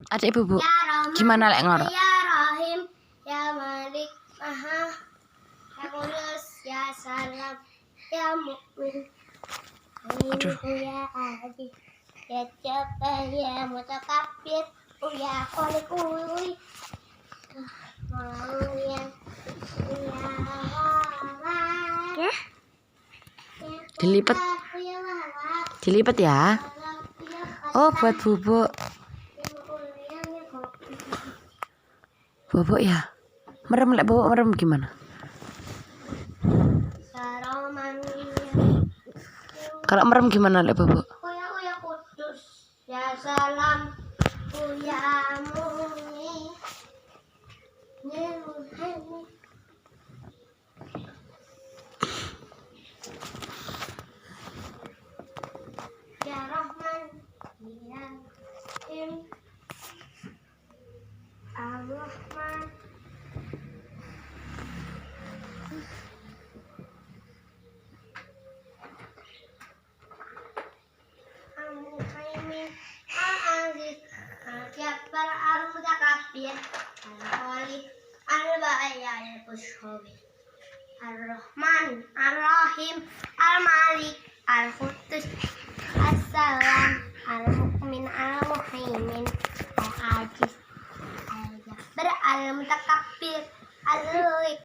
Adik ibu, Bu. Ya Rahman, Gimana lek ngorok? Ya Rahim, Ya Malik, Maha, Ya Kudus, Ya Salam, Ya Mukmin. Aduh. Ya Adil, Ya Jabbar, Ya Mutakabbir, Ya Khaliqul, Ya Dilipat. Dilipat ya. Oh, buat bubuk. Bubuk ya. Merem lek bubuk merem gimana? Kalau merem gimana lek bubuk? Ya Kudus, Ya Salam, Ya Mu'min, Ya Muhammad. Ya Rahman, Ya Rahim, Ar-Rahman, Al-Muhaimin, Al-Aziz, Al-Jabbar, Al-Mutakabbir, Al-Khaliq, Al-Bari, Al-Bushabi, Ar-Rahman, Ar-Rahim, Al-Malik, Al-Qudus,